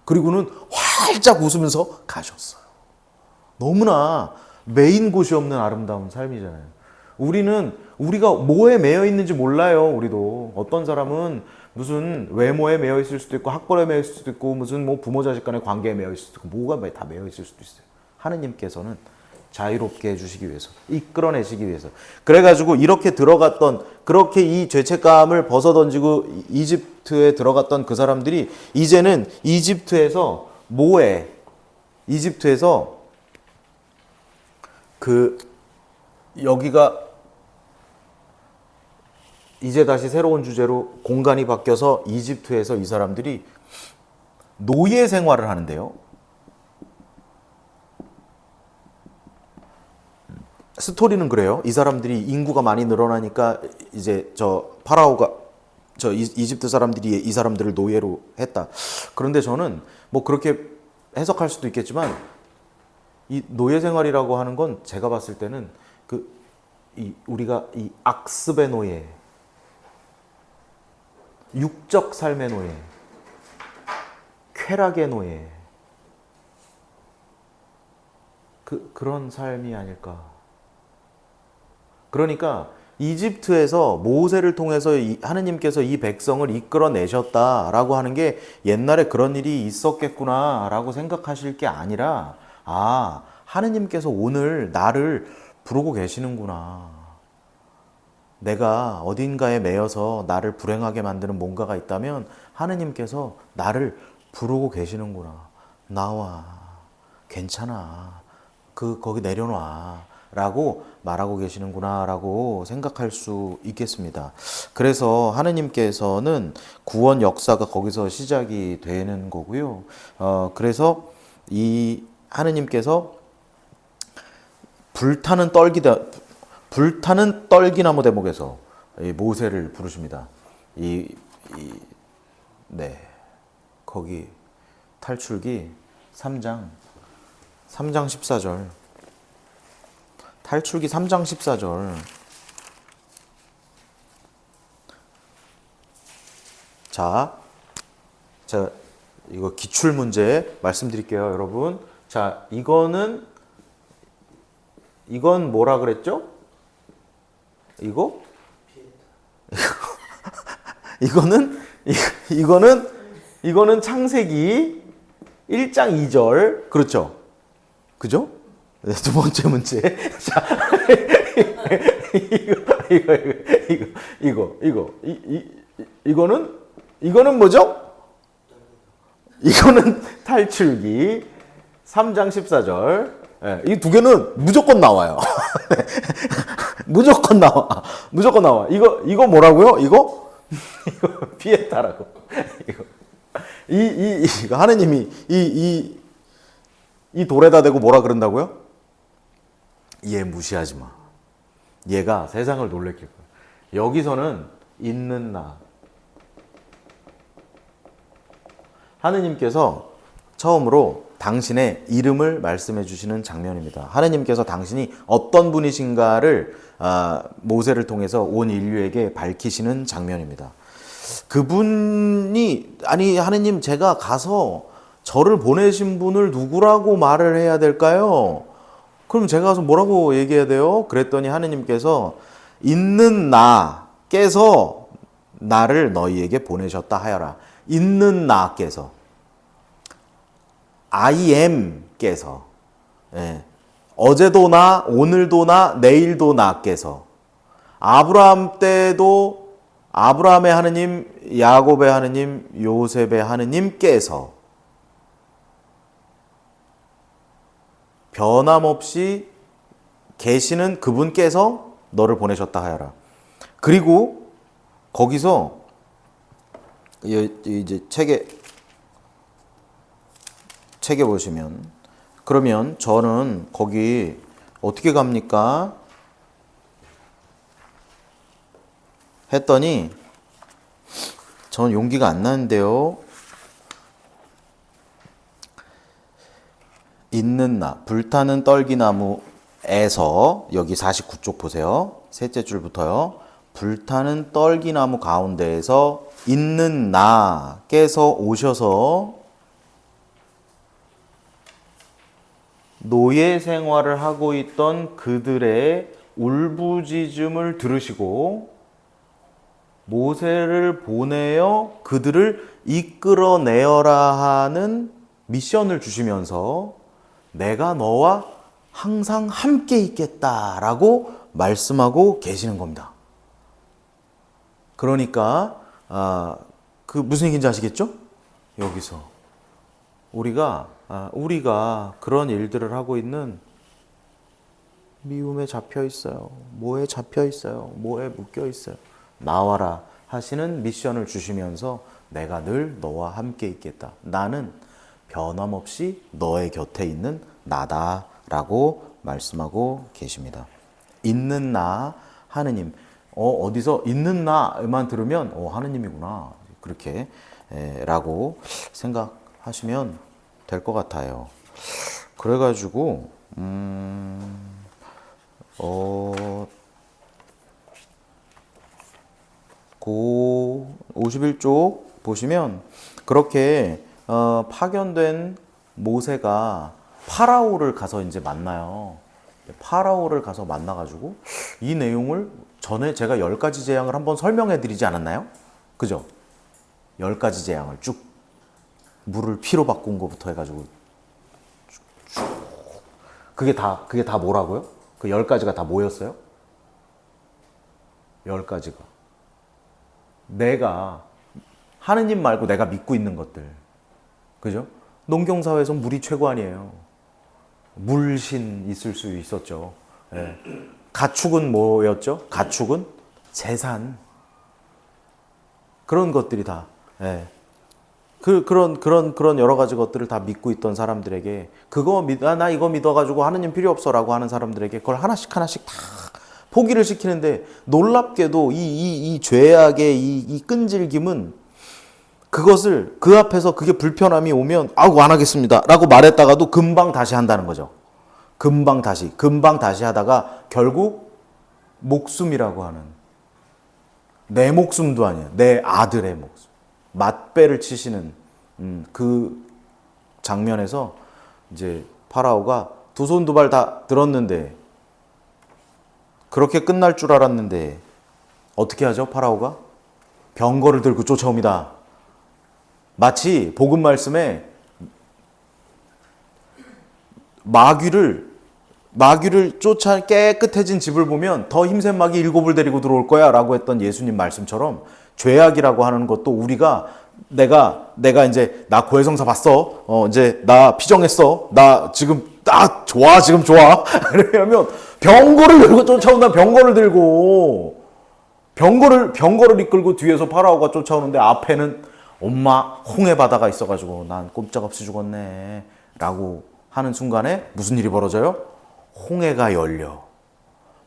그리고는 활짝 웃으면서 가셨어요. 너무나 메인 곳이 없는 아름다운 삶이잖아요. 우리가 뭐에 매여 있는지 몰라요. 우리도 어떤 사람은 무슨 외모에 매여 있을 수도 있고 학벌에 매여 있을 수도 있고 무슨 뭐 부모 자식 간의 관계에 매여 있을 수도 있고 뭐가 다 매여 있을 수도 있어요. 하느님께서는 자유롭게 해주시기 위해서 이끌어내시기 위해서 그래가지고 그렇게 이 죄책감을 벗어던지고 이집트에 들어갔던 그 사람들이 이제는 이집트에서 여기가 이제 다시 새로운 주제로 공간이 바뀌어서 이집트에서 이 사람들이 노예 생활을 하는데요. 스토리는 그래요. 이 사람들이 인구가 많이 늘어나니까 이제 저 파라오가 저 이집트 사람들이 이 사람들을 노예로 했다. 그런데 저는 뭐 그렇게 해석할 수도 있겠지만 이 노예 생활이라고 하는 건 제가 봤을 때는 우리가 이 악습의 노예, 육적 삶의 노예, 쾌락의 노예, 그런 삶이 아닐까. 그러니까 이집트에서 모세를 통해서 하느님께서 이 백성을 이끌어내셨다라고 하는 게 옛날에 그런 일이 있었겠구나라고 생각하실 게 아니라, 하느님께서 오늘 나를 부르고 계시는구나. 내가 어딘가에 매여서 나를 불행하게 만드는 뭔가가 있다면 하느님께서 나를 부르고 계시는구나. 나와. 괜찮아. 거기 내려놔. 라고 말하고 계시는구나 라고 생각할 수 있겠습니다. 그래서 하느님께서는 구원 역사가 거기서 시작이 되는 거고요. 그래서 이 하느님께서 불타는 떨기나무 대목에서 이 모세를 부르십니다. 거기 탈출기 3장 14절. 탈출기 3장 14절. 자, 이거 기출 문제 말씀드릴게요, 여러분. 자, 이건 뭐라 그랬죠? 이거는 창세기 1장 2절. 그렇죠? 그죠? 두 번째 문제. 자, 이거는 뭐죠? 이거는 탈출기 3장 14절. 이 두 개는 무조건 나와요. 무조건 나와. 이거 뭐라고요? 이거 피에타라고. 이거 하느님이 이 돌에다 대고 뭐라 그런다고요? 얘 무시하지 마. 얘가 세상을 놀래킬 거야. 여기서는 있는 나. 하느님께서 처음으로 당신의 이름을 말씀해 주시는 장면입니다. 하느님께서 당신이 어떤 분이신가를 모세를 통해서 온 인류에게 밝히시는 장면입니다. 그분이 하느님, 제가 가서 저를 보내신 분을 누구라고 말을 해야 될까요? 그럼 제가 가서 뭐라고 얘기해야 돼요? 그랬더니 하느님께서 있는 나께서 나를 너희에게 보내셨다 하여라. 있는 나께서, I am께서, 어제도 나, 오늘도 나, 내일도 나께서, 아브라함 때도 아브라함의 하느님, 야곱의 하느님, 요셉의 하느님께서 변함없이 계시는 그분께서 너를 보내셨다 하여라. 그리고 거기서 이제 책에 보시면, 그러면 저는 거기 어떻게 갑니까? 했더니 저는 용기가 안 나는데요. 있는 나, 불타는 떨기나무에서, 여기 49쪽 보세요. 셋째 줄부터요. 불타는 떨기나무 가운데에서 있는 나께서 오셔서 노예 생활을 하고 있던 그들의 울부짖음을 들으시고 모세를 보내어 그들을 이끌어내어라 하는 미션을 주시면서 내가 너와 항상 함께 있겠다라고 말씀하고 계시는 겁니다. 그러니까 그 무슨 얘기인지 아시겠죠? 여기서 우리가 그런 일들을 하고 있는 미움에 잡혀 있어요. 뭐에 잡혀 있어요. 뭐에 묶여 있어요. 나와라 하시는 미션을 주시면서 내가 늘 너와 함께 있겠다. 나는 변함없이 너의 곁에 있는 나다라고 말씀하고 계십니다. 있는 나 하느님. 어디서 있는 나만 들으면 하느님이구나. 그렇게 라고 생각하시면 될 것 같아요. 그래가지고 그 51쪽 보시면 그렇게 파견된 모세가 파라오를 가서 이제 만나요. 파라오를 가서 만나가지고 이 내용을 전에 제가 10가지 재앙을 한번 설명해 드리지 않았나요? 그죠? 10가지 재앙을 쭉 물을 피로 바꾼 것부터 해가지고 쭉. 그게 다 뭐라고요? 그 10가지가 다 뭐였어요? 10가지가. 내가 하느님 말고 내가 믿고 있는 것들. 그죠? 농경사회에서 물이 최고 아니에요. 물신 있을 수 있었죠. 예. 가축은 뭐였죠? 가축은 재산. 그런 것들이 다. 예. 그런 여러 가지 것들을 다 믿고 있던 사람들에게 나 이거 믿어가지고 하느님 필요 없어라고 하는 사람들에게 그걸 하나씩 다 포기를 시키는데 놀랍게도 이 죄악의 이 끈질김은 그것을 그 앞에서 그게 불편함이 오면 안 하겠습니다 라고 말했다가도 금방 다시 한다는 거죠. 금방 다시 하다가 결국 목숨이라고 하는 내 목숨도 아니야. 내 아들의 목숨. 맞배를 치시는 그 장면에서 이제 파라오가 두 손 두 발 다 들었는데 그렇게 끝날 줄 알았는데 어떻게 하죠? 파라오가 병거를 들고 쫓아옵니다. 마치 복음 말씀에 마귀를 쫓아 깨끗해진 집을 보면 더 힘센 마귀 7을 데리고 들어올 거야 라고 했던 예수님 말씀처럼 죄악이라고 하는 것도 우리가 내가 이제 나 고해성사 봤어. 이제 나 피정했어. 나 지금 좋아. 그러면 병거를 들고 쫓아온다. 병거를 이끌고 뒤에서 파라오가 쫓아오는데 앞에는 엄마 홍해 바다가 있어가지고 난 꼼짝없이 죽었네 라고 하는 순간에 무슨 일이 벌어져요? 홍해가 열려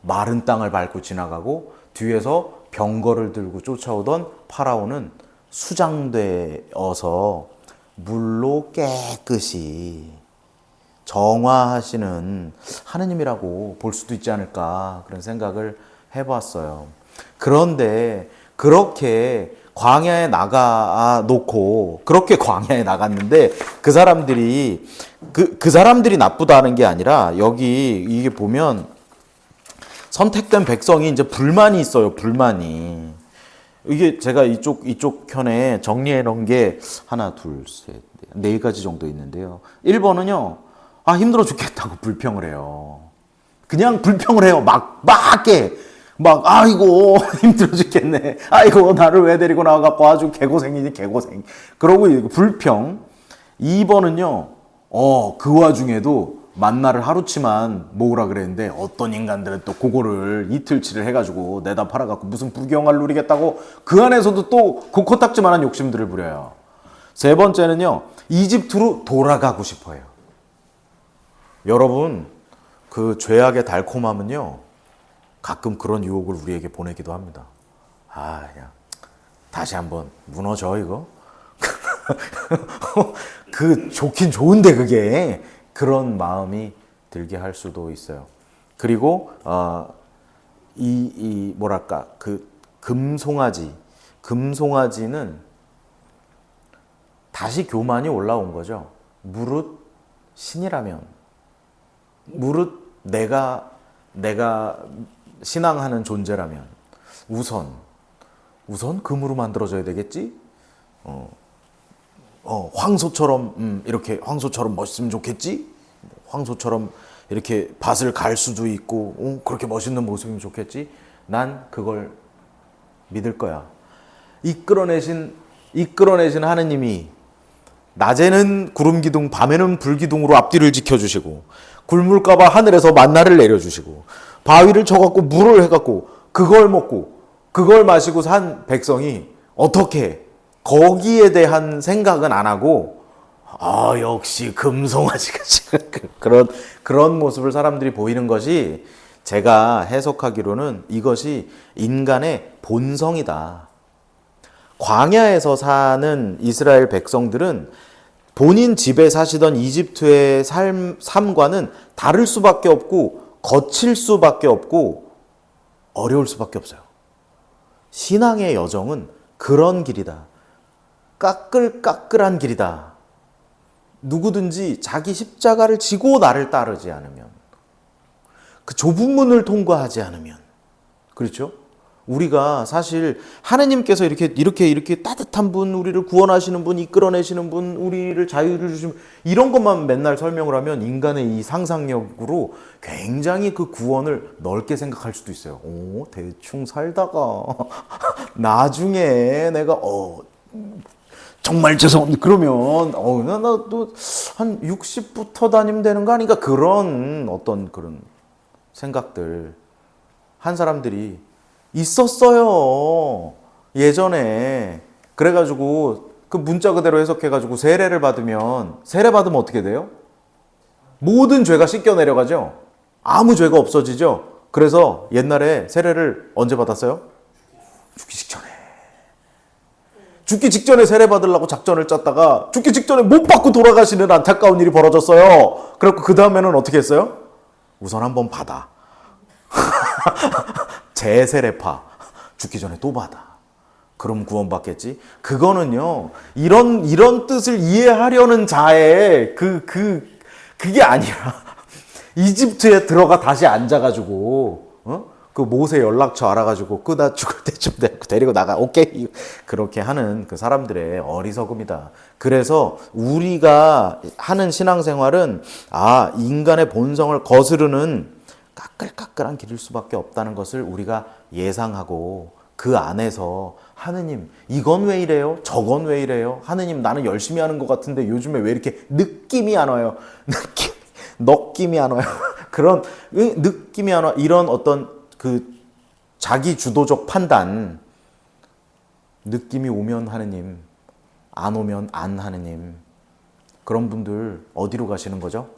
마른 땅을 밟고 지나가고 뒤에서 병거를 들고 쫓아오던 파라오는 수장되어서 물로 깨끗이 정화하시는 하느님이라고 볼 수도 있지 않을까 그런 생각을 해봤어요. 그런데 그렇게 광야에 나가 놓고 그렇게 광야에 나갔는데 그 사람들이 나쁘다는 게 아니라 여기 이게 보면 선택된 백성이 이제 불만이 있어요. 불만이. 이게 제가 이쪽 편에 정리해 놓은 게 하나, 둘, 셋, 네 가지 정도 있는데요. 1번은요. 힘들어 죽겠다고 불평을 해요. 그냥 불평을 해요. 아이고 힘들어 죽겠네. 아이고 나를 왜 데리고 나와갖고 아주 개고생이니 개고생. 그러고 불평. 2번은요. 그 와중에도 만나를 하루치만 모으라 그랬는데 어떤 인간들은 또 그거를 이틀치를 해가지고 내다 팔아갖고 무슨 부경을 누리겠다고 그 안에서도 또 그 코딱지만한 욕심들을 부려요. 3번째는요. 이집트로 돌아가고 싶어요. 여러분 그 죄악의 달콤함은요. 가끔 그런 유혹을 우리에게 보내기도 합니다. 그냥 다시 한번 무너져 이거. 좋긴 좋은데 그게 그런 마음이 들게 할 수도 있어요. 그리고 뭐랄까 그 금송아지는 다시 교만이 올라온 거죠. 무릇 신이라면 무릇 내가 신앙하는 존재라면 우선 금으로 만들어져야 되겠지? 황소처럼 이렇게 황소처럼 멋있으면 좋겠지? 황소처럼 이렇게 밭을 갈 수도 있고 그렇게 멋있는 모습이면 좋겠지? 난 그걸 믿을 거야. 이끌어내신 하느님이 낮에는 구름기둥, 밤에는 불기둥으로 앞뒤를 지켜주시고 굶을까봐 하늘에서 만나를 내려주시고 바위를 쳐갖고 물을 해갖고 그걸 먹고 그걸 마시고 산 백성이 어떻게 거기에 대한 생각은 안 하고 역시 금송아지가 그런 모습을 사람들이 보이는 것이 제가 해석하기로는 이것이 인간의 본성이다. 광야에서 사는 이스라엘 백성들은 본인 집에 사시던 이집트의 삶과는 다를 수밖에 없고 거칠 수밖에 없고 어려울 수밖에 없어요. 신앙의 여정은 그런 길이다. 까끌까끌한 길이다. 누구든지 자기 십자가를 지고 나를 따르지 않으면, 그 좁은 문을 통과하지 않으면, 그렇죠? 우리가 사실 하느님께서 이렇게 따뜻한 분, 우리를 구원하시는 분, 이끌어내시는 분, 우리를 자유를 주시는 이런 것만 맨날 설명을 하면 인간의 이 상상력으로 굉장히 그 구원을 넓게 생각할 수도 있어요. 대충 살다가 나중에 내가 정말 죄송합니다. 그러면 나도 한 60부터 다니면 되는 거 아닌가? 그런 어떤 그런 생각들 한 사람들이 있었어요. 예전에. 그래가지고 그 문자 그대로 해석해가지고 세례 받으면 어떻게 돼요? 모든 죄가 씻겨 내려가죠. 아무 죄가 없어지죠. 그래서 옛날에 세례를 언제 받았어요? 죽기 직전에 세례 받으려고 작전을 짰다가 죽기 직전에 못 받고 돌아가시는 안타까운 일이 벌어졌어요. 그래서 그 다음에는 어떻게 했어요? 우선 한번 받아. 재세례파. 죽기 전에 또 받아. 그럼 구원받겠지? 그거는요, 이런 뜻을 이해하려는 자의 그게 아니라, 이집트에 들어가 다시 앉아가지고, 그 모세 연락처 알아가지고, 나 죽을 때쯤 데리고 나가. 오케이. 그렇게 하는 그 사람들의 어리석음이다. 그래서 우리가 하는 신앙생활은, 인간의 본성을 거스르는 까끌까끌한 길일 수밖에 없다는 것을 우리가 예상하고 그 안에서 하느님 이건 왜 이래요? 저건 왜 이래요? 하느님 나는 열심히 하는 것 같은데 요즘에 왜 이렇게 느낌이 안 와요? 느낌이 안 와요. 그런 느낌이 안 와. 이런 어떤 그 자기 주도적 판단, 느낌이 오면 하느님, 안 오면 안 하느님, 그런 분들 어디로 가시는 거죠?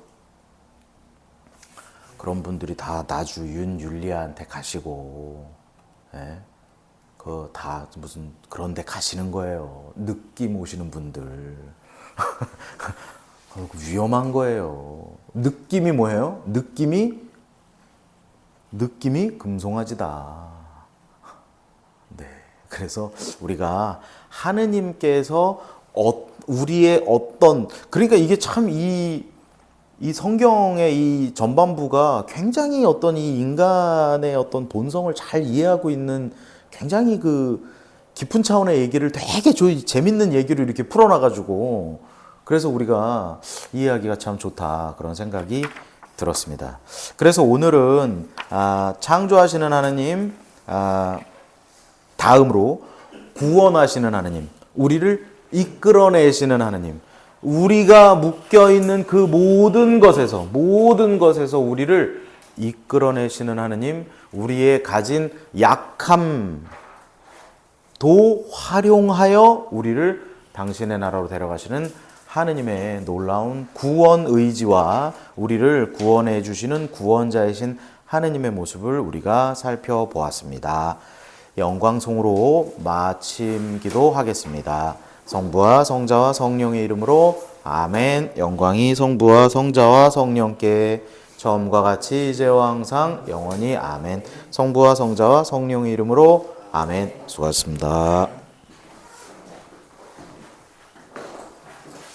그런 분들이 다 나주 윤율리아한테 가시고, 다 무슨 그런 데 가시는 거예요. 느낌 오시는 분들. 위험한 거예요. 느낌이 뭐예요? 느낌이 금송아지다. 네. 그래서 우리가 하느님께서 우리의 그러니까 이게 참 이 성경의 이 전반부가 굉장히 어떤 이 인간의 어떤 본성을 잘 이해하고 있는 굉장히 그 깊은 차원의 얘기를 되게 재밌는 얘기로 이렇게 풀어놔가지고 그래서 우리가 이해하기가 참 좋다 그런 생각이 들었습니다. 그래서 오늘은 창조하시는 하느님, 다음으로 구원하시는 하느님, 우리를 이끌어내시는 하느님, 우리가 묶여있는 그 모든 것에서 우리를 이끌어내시는 하느님, 우리의 가진 약함도 활용하여 우리를 당신의 나라로 데려가시는 하느님의 놀라운 구원 의지와 우리를 구원해 주시는 구원자이신 하느님의 모습을 우리가 살펴보았습니다. 영광송으로 마침 기도하겠습니다. 성부와 성자와 성령의 이름으로 아멘. 영광이 성부와 성자와 성령께 처음과 같이 이제와 항상 영원히 아멘. 성부와 성자와 성령의 이름으로 아멘. 수고하셨습니다.